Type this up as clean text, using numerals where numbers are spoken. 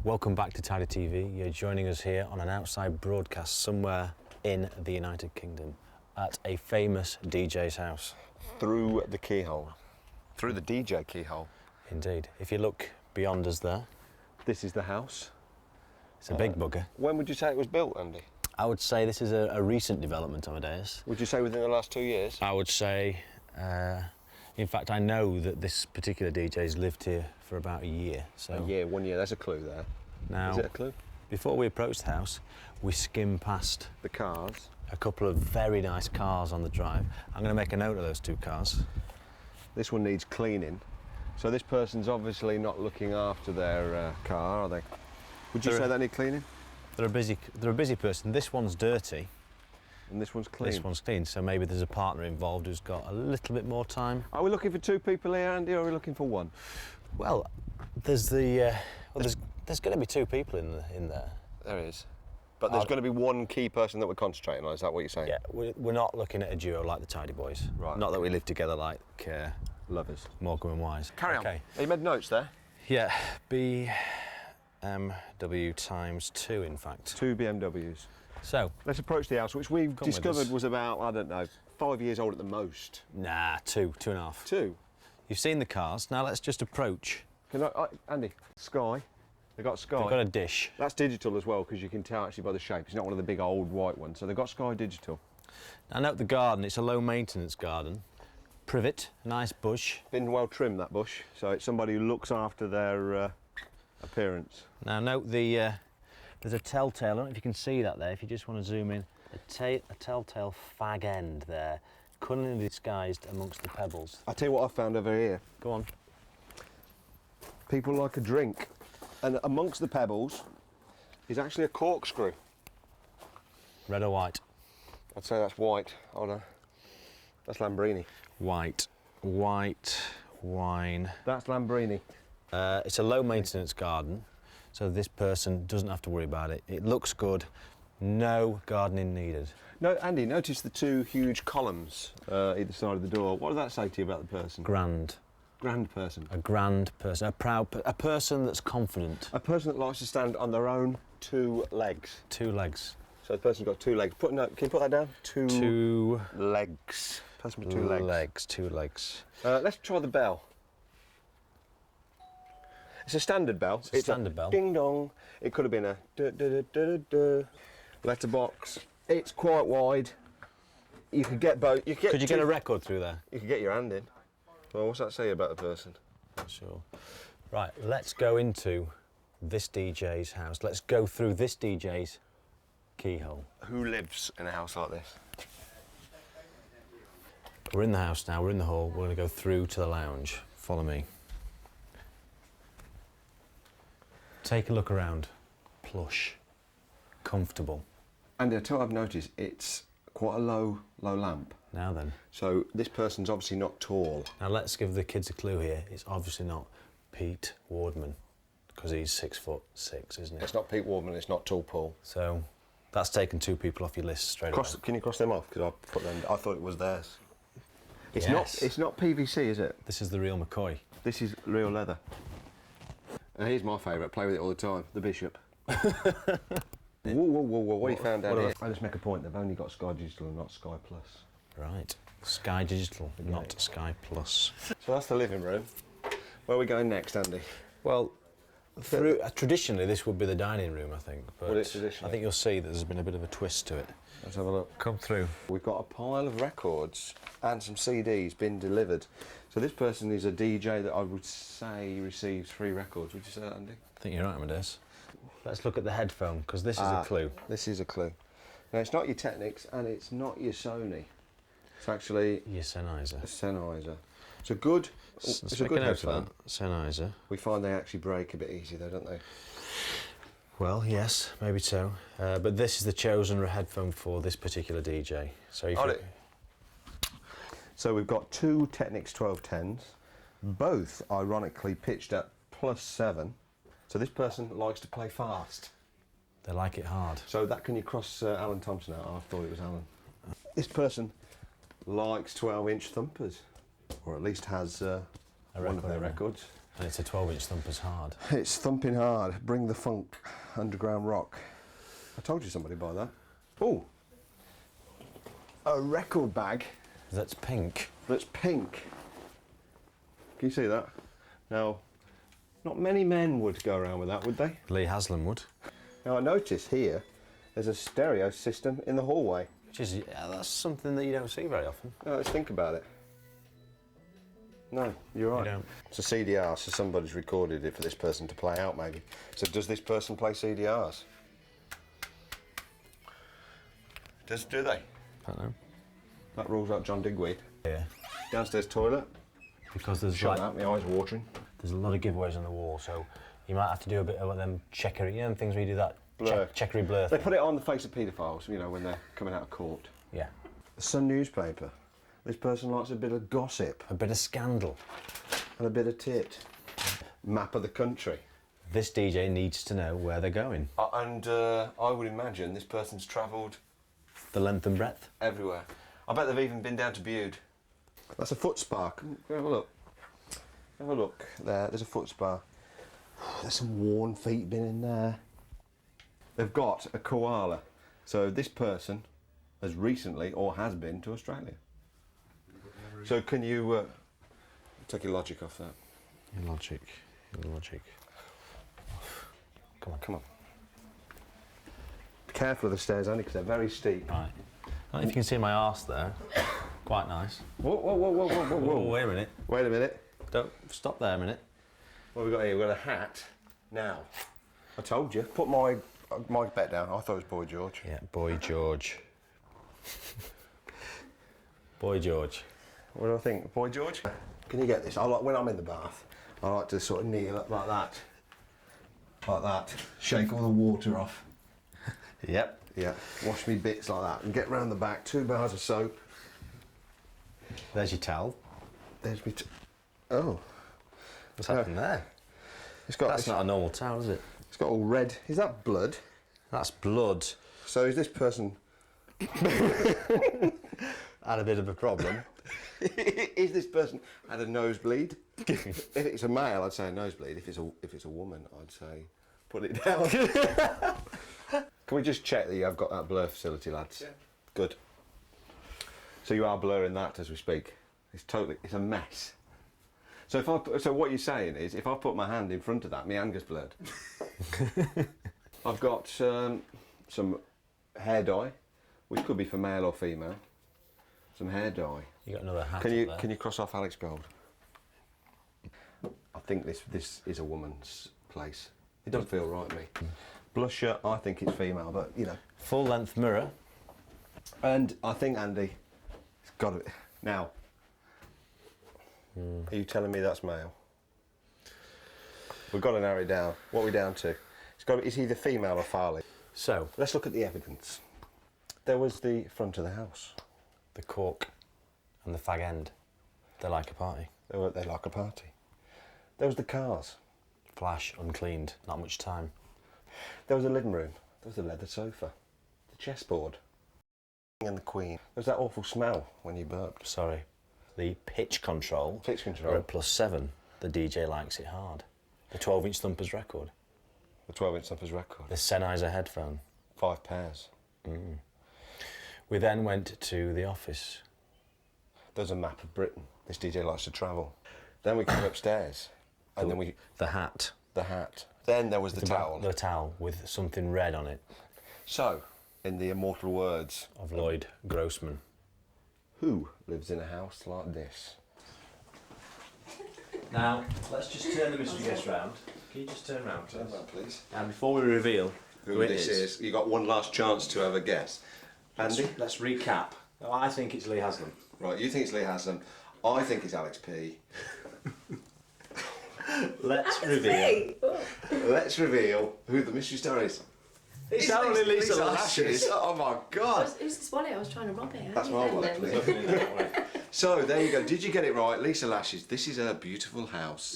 Welcome back to Tidy TV. You're joining us here on an outside broadcast somewhere in the United Kingdom at a famous DJ's house. Through the keyhole. Through the DJ keyhole. Indeed. If you look beyond us there, this is the house. It's a big bugger. When would you say it was built, Andy? I would say this is a recent development, Amadeus. Would you say within the last 2 years? I would say, in fact, I know that this particular DJ's lived here for about a year. So a year, 1 year, there's a clue there. Now, is it a clue? Before we approached the house, we skimmed past the cars. A couple of very nice cars on the drive. I'm going to make a note of those two cars. This one needs cleaning. So this person's obviously not looking after their car, are they? Would you say they need cleaning? They're a busy person. This one's dirty. And this one's clean? This one's clean, so maybe there's a partner involved who's got a little bit more time. Are we looking for two people here, Andy, or are we looking for one? Well, there's going to be two people in there. There is. But there's going to be one key person that we're concentrating on, is that what you're saying? Yeah, we're not looking at a duo like the Tidy Boys. Right. Not that we live together like lovers. Morecambe and Wise. Carry on. Have you made notes there? Yeah, BMW times 2, in fact. 2 BMWs. So let's approach the house, which we've discovered was about, I don't know, 5 years old at the most. Nah, 2.5. 2? You've seen the cars, now let's just approach. Can I, Andy, Sky. They've got Sky. They've got a dish. That's digital as well, because you can tell actually by the shape. It's not one of the big old white ones. So they've got Sky digital. Now note the garden, it's a low maintenance garden. Privet, nice bush. Been well trimmed, that bush. So it's somebody who looks after their appearance. Now note there's a telltale, I don't know if you can see that there, if you just want to zoom in. A telltale fag end there, cunningly disguised amongst the pebbles. I'll tell you what I found over here. Go on. People like a drink. And amongst the pebbles is actually a corkscrew. Red or white? I'd say that's white. Hold on. That's Lambrini. White wine. That's Lambrini. It's a low maintenance garden, so this person doesn't have to worry about it. It looks good, no gardening needed. No, Andy, notice the two huge columns either side of the door. What does that say to you about the person? Grand. Grand person. A grand person, a person that's confident. A person that likes to stand on their own 2 legs. 2 legs. So the person's got 2 legs. Can you put that down? Two legs. Person with 2 legs. 2 legs. Let's try the bell. It's a standard bell. It's a standard bell. Ding dong. It could have been a letterbox. It's quite wide. You could get both. Could you get a record through there? You could get your hand in. Well, what's that say about the person? Sure. Right, let's go into this DJ's house. Let's go through this DJ's keyhole. Who lives in a house like this? We're in the house now, we're in the hall. We're going to go through to the lounge. Follow me. Take a look around. Plush. Comfortable. And I tell you what I've noticed, it's quite a low lamp. Now then. So this person's obviously not tall. Now let's give the kids a clue here. It's obviously not Pete Wardman, because he's 6'6", isn't it? It's not Pete Wardman, it's not Tall Paul. So that's taken 2 people off your list straight away. Can you cross them off? Because I thought it was theirs. It's Yes. It's not PVC, is it? This is the real McCoy. This is real leather. And here's my favourite, play with it all the time, the Bishop. Whoa, what you found down here? I just make a point, they've only got Sky Digital and not Sky Plus. Right. Sky Digital, not Sky Plus. So that's the living room. Where are we going next, Andy? Well, traditionally this would be the dining room, I think. But Would it traditionally? I think you'll see that there's been a bit of a twist to it. Let's have a look. Come through. We've got a pile of records and some CDs been delivered. So this person is a DJ that I would say receives 3 records. Would you say that, Andy? I think you're right, Amadeus. Let's look at the headphone, because this is a clue. This is a clue. Now, it's not your Technics and it's not your Sony. It's actually Your Sennheiser. a Sennheiser. It's a good headphone. Sennheiser. We find they actually break a bit easy though, don't they? Well, yes, maybe so. But this is the chosen headphone for this particular DJ. So So we've got 2 Technics 1210s, both ironically pitched at +7. So this person likes to play fast. They like it hard. So that, can you cross Alan Thompson out? I thought it was Alan. This person likes 12-inch thumpers, or at least has one of their records. And it's a 12-inch thumpers hard. It's thumping hard. Bring the funk. Underground rock. I told you somebody buy that. Oh, a record bag. That's pink. That's pink. Can you see that? Now, not many men would go around with that, would they? Lee Haslam would. Now I notice here, there's a stereo system in the hallway. Which is, yeah, that's something that you don't see very often. Now, let's think about it. No, you're right. You don't. It's a CDR, so somebody's recorded it for this person to play out, maybe. So does this person play CDRs? Do they? I don't know. That rules out John Digweed. Yeah. Downstairs toilet. Because there's Shut like, that, my eyes are watering. there's a lot of giveaways on the wall, so you might have to do a bit of them checkery, you know, things where you do that Blur. checkery blur They thing. put it on the face of paedophiles, you know, when they're coming out of court. Yeah. The Sun newspaper. This person likes a bit of gossip A bit of scandal. and a bit of tit. Map of the country. This DJ needs to know where they're going. And I would imagine this person's travelled The length and breadth. everywhere. I bet they've even been down to Bude. That's a foot spa. Have a look. Have a look there. There's a foot spa. There's some worn feet been in there. They've got a koala. So this person has recently or has been to Australia. So can you take your logic off that? Your logic. Your logic. Come on. Come on. Be careful of the stairs only because they're very steep. Right. I don't know if you can see my arse there. Quite nice. Whoa, whoa, whoa, whoa, whoa, whoa, Oh, whoa. wait a minute. Wait a minute. Don't stop there a minute. What have we got here? We've got a hat. Now, I told you. Put my bet down. I thought it was Boy George. Yeah, Boy George. Boy George. What do I think? Boy George? Can you get this? I like when I'm in the bath, I like to sort of kneel up like that. Like that. Shake all the water off. Yep. Yeah. Wash me bits like that and get round the back. 2 bars of soap. There's your towel. There's me. Oh. What's happened there? It's got. That's not a normal towel, is it? It's got all red. Is that blood? That's blood. So is this person? Had a bit of a problem. Is this person had a nosebleed? If it's a male, I'd say a nosebleed. If it's a woman, I'd say put it down. Can we just check that you have got that blur facility, lads? Yeah. Good. So you are blurring that as we speak. It's a mess. So what you're saying is, if I put my hand in front of that, my hand gets blurred. I've got some hair dye, which could be for male or female. Some hair dye. You got another hat. Can you cross off Alex Gold? I think this is a woman's place. It doesn't feel right to me. Blusher, I think it's female, but you know. Full length mirror. And I think Andy, it's got to be. Now, are you telling me that's male? We've got to narrow it down. What are we down to? It's either female or Farley. So, Let's look at the evidence. There was the front of the house. the cork and the fag end. They like a party. They like a party. There was the cars. Flash, uncleaned, not much time. There was a living room. There was a leather sofa. The chessboard. And the Queen. There was that awful smell when you burped. Sorry. The pitch control. Pitch control. We're at +7. The DJ likes it hard. The 12-inch thumpers record. The 12-inch thumpers record. The Sennheiser headphone. 5 pairs. We then went to the office. There's a map of Britain. This DJ likes to travel. Then we came upstairs. And then The hat. the hat. Then there was the towel. The towel with something red on it. So, in the immortal words Of Lloyd Grossman. who lives in a house like this? Now, let's just turn the mystery guest round. Can you just turn round, please? Please. And before we reveal Who this is, you got one last chance to have a guess. Andy? let's recap. I think it's Lee Haslam. Right, you think it's Lee Haslam. I think it's Alex P. Let's reveal. Let's reveal who the mystery star is. It's only Lisa Lashes. Oh my God. Who's this wallet? I was trying to rob it. That's my wallet, please. So there you go. Did you get it right? Lisa Lashes. This is her beautiful house.